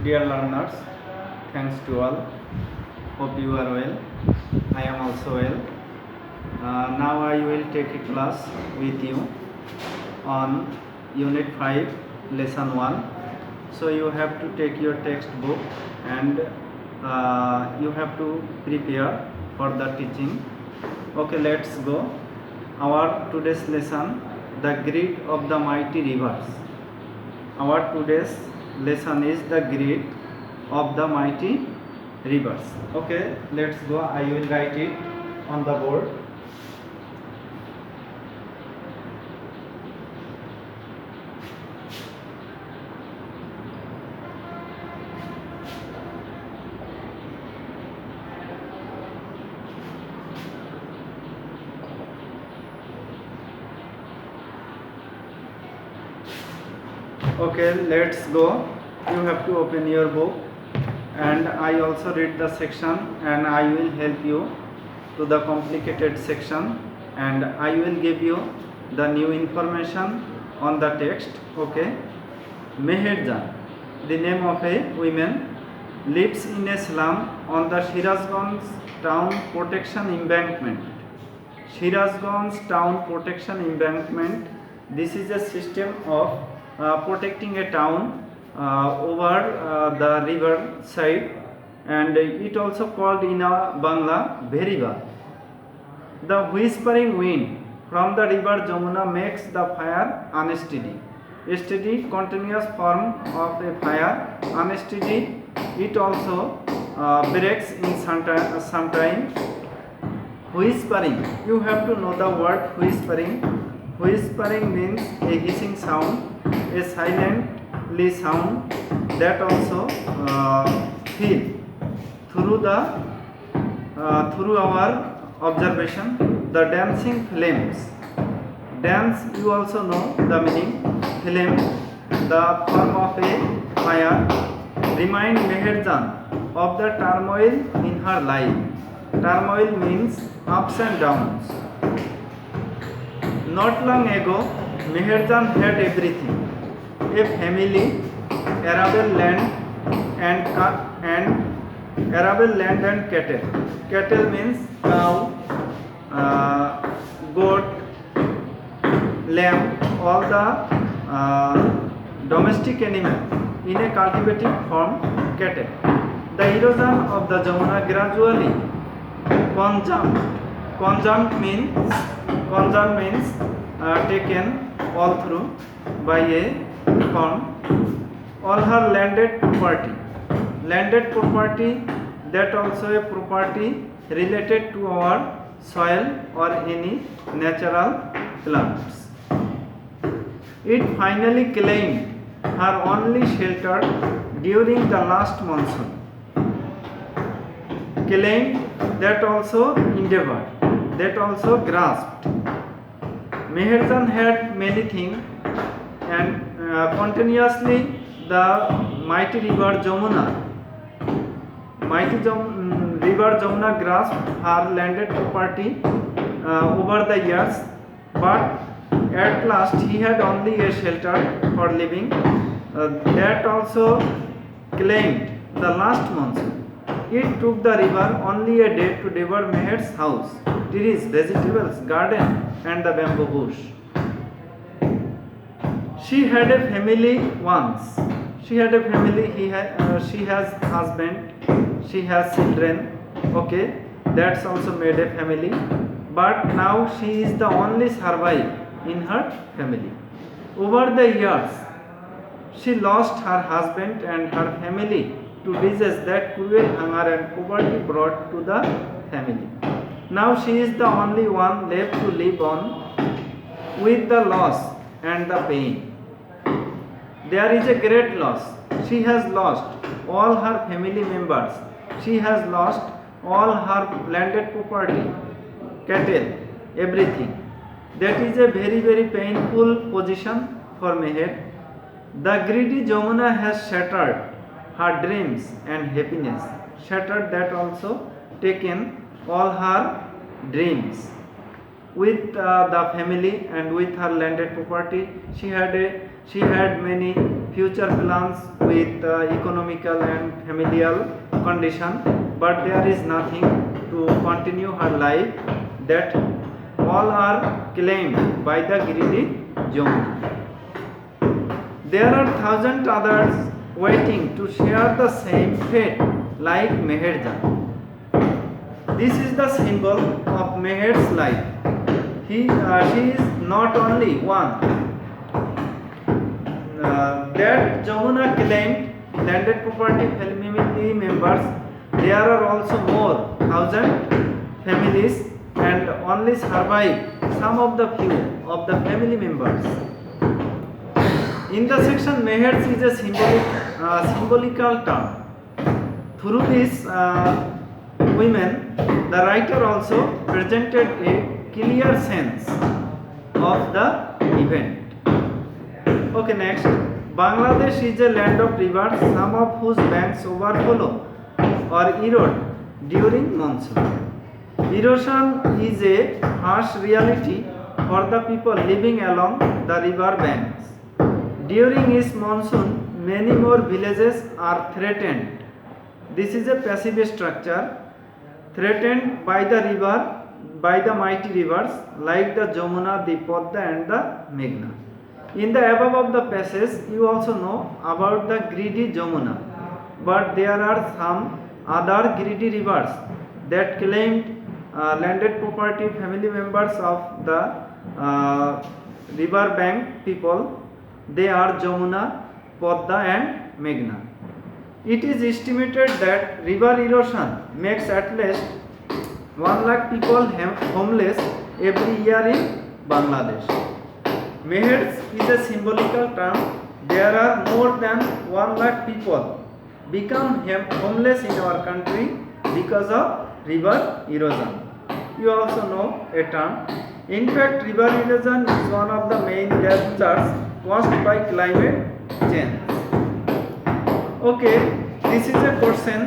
Dear learners, thanks to all. Hope you are well. I am also well. Now I will take a class with you on Unit 5, Lesson 1. So you have to take your textbook and you have to prepare for the teaching. Okay, let's go. Our today's lesson, the grid of the mighty rivers. Our today's lesson is the grid of the mighty rivers. Okay, let's go. I will write it on the board. Okay, let's go. You have to open your book and I also read the section and I will help you to the complicated section and I will give you the new information on the text. Okay. Meherjan, the name of a woman, lives in a slum on the Shirazganj town protection embankment. Shirazganj town protection embankment. This is a system of protecting a town over the river side, and it also called in Bangla Bheriba. The whispering wind from the river Jamuna makes the fire unsteady. A steady continuous form of a fire unsteady. It also breaks in sometime. Whispering. You have to know the word whispering. Whispering means a hissing sound, a silently sound that also feel through our observation. The dancing flames. Dance, you also know the meaning. Flame, the form of a fire, remind Meherjan of the turmoil in her life. Turmoil means ups and downs. Not long ago, Meherjan had everything: a family, arable land, and cattle. Cattle means cow, goat, lamb, all the domestic animals in a cultivated form, cattle. The erosion of the Jamuna gradually consumed means taken all through by a form. All her landed property, that also a property related to our soil or any natural plants. It finally claimed her only shelter during the last monsoon. Claimed, that also endeavored, that also grasped. Meherjan had many things, and continuously the mighty river Jamuna grasped her landed property over the years, but at last he had only a shelter for living. That also claimed the last monsoon. It took the river only a day to devour Meher's house, trees, vegetables, garden, and the bamboo bush. She had a family once. She had a family. She has husband. She has children. Okay, that's also made a family. But now she is the only survivor in her family. Over the years, she lost her husband and her family to disease that cruel hunger and poverty brought to the family. Now she is the only one left to live on with the loss and the pain. There is a great loss. She has lost all her family members. She has lost all her landed property, cattle, everything. That is a very, very painful position for Meher. The greedy Jamuna has shattered her dreams and happiness. Shattered, that also taken all her dreams. with the family and with her landed property. She had many future plans with economical and familial condition, but there is nothing to continue her life. That all are claimed by the greedy Jamuna. There are thousand others waiting to share the same fate like Meherjan. This is the symbol of Meher's life. She is not only one. That Jamuna claimed landed property family members. There are also more thousand families and only survive some of the few of the family members. In the section, Meher's is a symbolical term. Through this women, the writer also presented a clear sense of the event. Okay, next. Bangladesh is a land of rivers, some of whose banks overflow or erode during monsoon. Erosion is a harsh reality for the people living along the river banks. During its monsoon, many more villages are threatened. This is a passive structure threatened by the river, by the mighty rivers like the Jamuna, the Padma and the Meghna. In the above of the passage, you also know about the greedy Jamuna, but there are some other greedy rivers that claimed landed property family members of the river bank people. They are Jamuna, Padma and Meghna. It is estimated that river erosion makes at least 1 lakh people homeless every year in Bangladesh. Meher's is a symbolical term. There are more than 1 lakh people become homeless in our country because of river erosion. You also know a term. In fact, river erosion is one of the main dangers caused by climate change. Okay, this is a question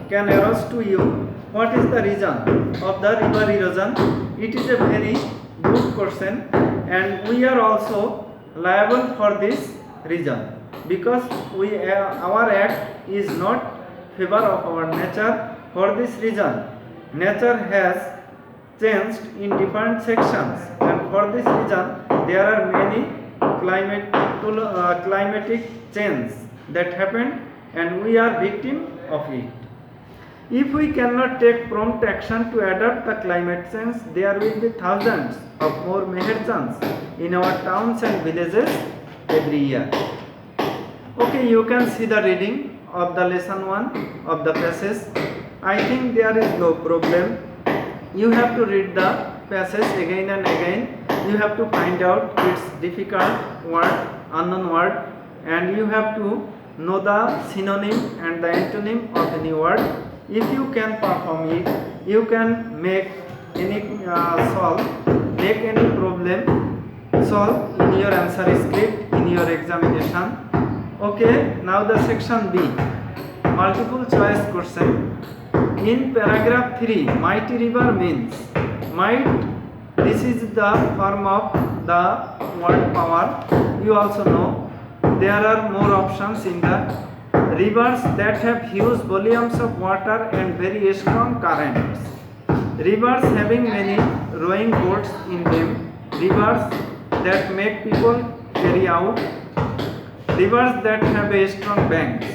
can arise to you. What is the reason of the river erosion? It is a very good question, and we are also liable for this reason because our act is not favor of our nature. For this reason, nature has changed in different sections, and for this reason there are many climatic change that happen, and we are victim of it. If we cannot take prompt action to adapt the climate change, there will be thousands of more Meherjans in our towns and villages every year. Okay, you can see the reading of the lesson 1 of the passage. I think there is no problem. You have to read the passage again and again. You have to find out its difficult word, unknown word, and you have to know the synonym and the antonym of any word. If you can perform it, you can make any make any problem solve in your answer script in your examination. Okay, now the section B, multiple choice question. In paragraph 3, mighty river means might. This is the form of the word power. You also know there are more options in the rivers that have huge volumes of water and very strong currents. Rivers having many rowing boats in them. Rivers that make people carry out. Rivers that have a strong banks.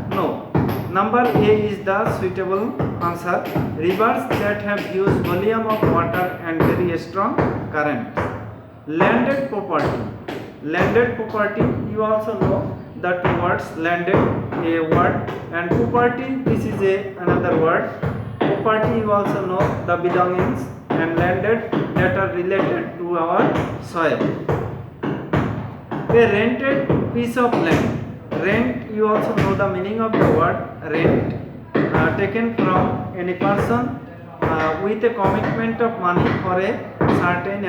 No. Number A is the suitable answer. Rivers that have huge volume of water and very strong currents. Landed property. Landed property, you also know the two words, landed a word and property, this is another word. Property, you also know the belongings, and landed that are related to our soil. A rented piece of land. Rent, you also know the meaning of the word rent, taken from any person with a commitment of money for a certain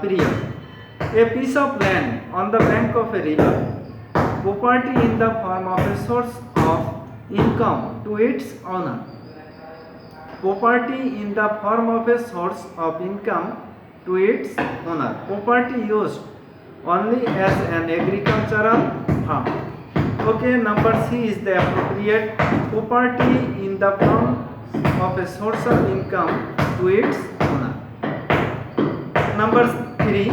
period. A piece of land on the bank of a river. Property in the form of a source of income to its owner. Property in the form of a source of income to its owner. Property used only as an agricultural farm. Okay, number C is the appropriate property in the form of a source of income to its owner. Number 3,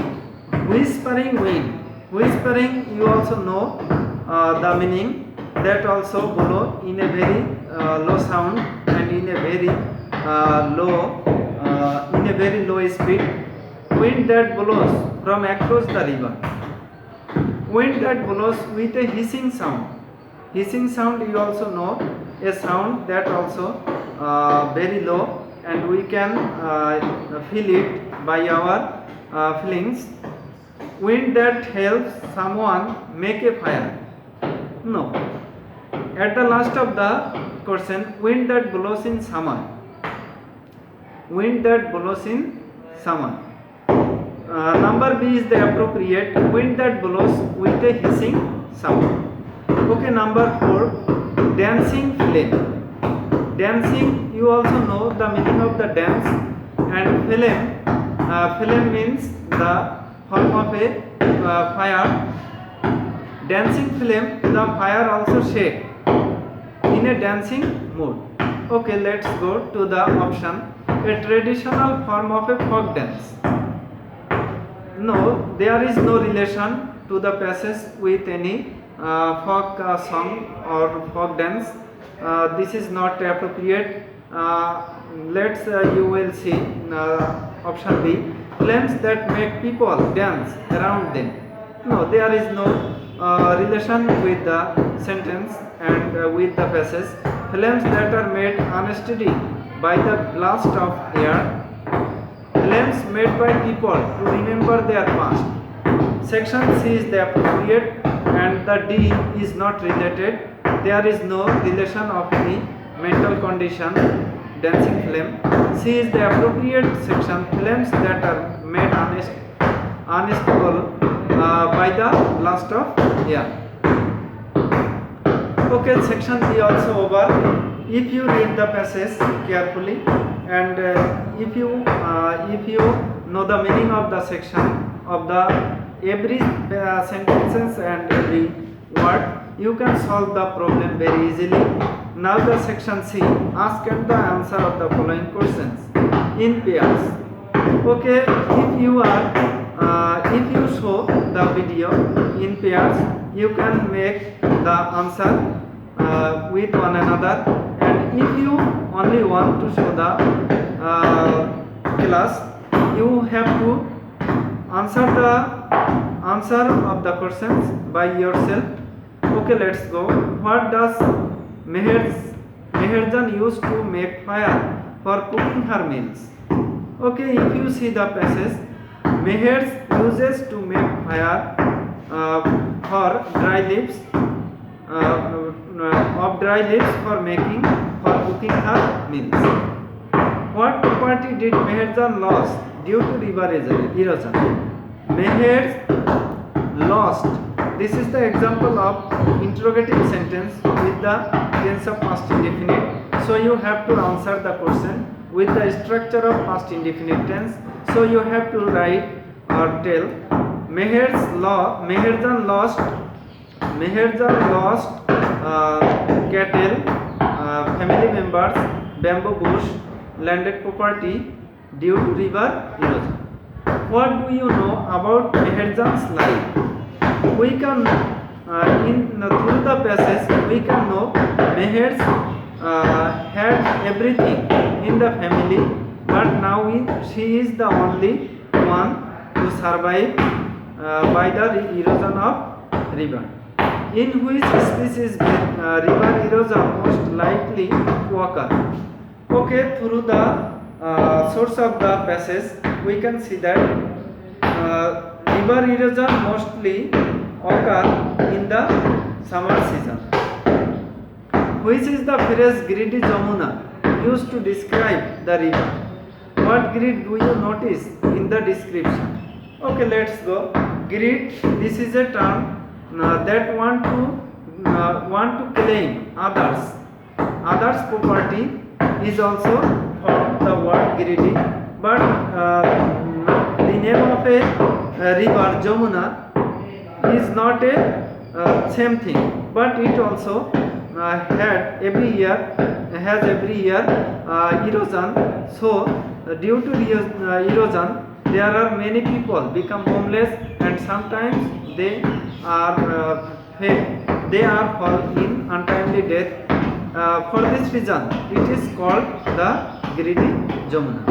whispering wind. Whispering, you also know the meaning. That also blow in a very low sound and in a very low speed. Wind that blows from across the river. Wind that blows with a hissing sound. Hissing sound, you also know, a sound that also very low, and we can feel it by our feelings. Wind that helps someone make a fire. No. At the last of the question, wind that blows in summer. Wind that blows in summer. Number B is the appropriate wind that blows with a hissing sound. Okay, number 4, dancing flame. Dancing, you also know the meaning of the dance, and flame means the form of a fire. Dancing flame, the fire also shake in a dancing mood. Okay, let's go to the option, a traditional form of a folk dance. No, there is no relation to the passage with any folk song or folk dance. This is not appropriate. You will see option B, flames that make people dance around them. No, there is no relation with the sentence and with the passage. Flames that are made unsteady by the blast of air. Flames made by people to remember their past. Section C is the appropriate, and the D is not related. There is no relation of any mental condition. Dancing flame. C is the appropriate section. Flames that are made unstable by the blast of air. Okay, section B also over. If you read the passage carefully, and if you know the meaning of the section of the every sentences and every word, you can solve the problem very easily. Now the section C, ask and the answer of the following questions in pairs. Okay, if you show the video in pairs, you can make the answer with one another, and if you only want to show the class, you have to answer of the questions by yourself. Okay, let's go. What does Meherjan used to make fire for cooking her meals? Okay, if you see the passage, Meher uses to make fire for dry leaves for cooking her meals. What property did Meherjan lost due to river erosion? Meher lost. This is the example of interrogative sentence with the tense of past indefinite. So you have to answer the question with the structure of past indefinite tense. So you have to write or tell Meherjan lost cattle, family members, bamboo bush, landed property due to river erosion. What do you know about Meherjan's life? We can through the passage we can know Meher had everything in the family, but now she is the only one to survive by the erosion of river. In which species river erosion most likely to occur? Okay, through the source of the passage we can see that river erosion mostly occur in the summer season. Which is the phrase greedy Jamuna used to describe the river? What greed do you notice in the description? Okay, let's go. Greed, this is a term that want to claim others property is also from the word greedy, but the name of a river Jamuna is not a same thing, but it also had every year has every year erosion. So due to erosion, there are many people become homeless, and sometimes they are fall in untimely death. For this reason, it is called the greedy Jamuna.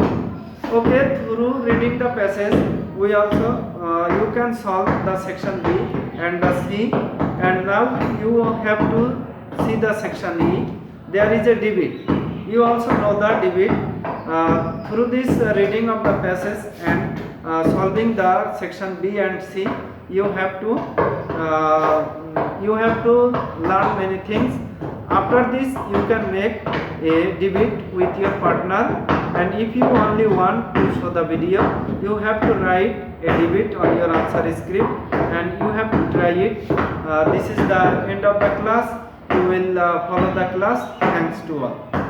Okay, through reading the passage, we also you can solve the section B and the C, and now you have to see the section E. There is a debit. You also know the debit. Through this reading of the passage and solving the section B and C, you have to learn many things. After this, you can make a debit with your partner, and if you only want to show the video, you have to write a debit on your answer script, and you have to try it. This is the end of the class. You will follow the class. Thanks to all.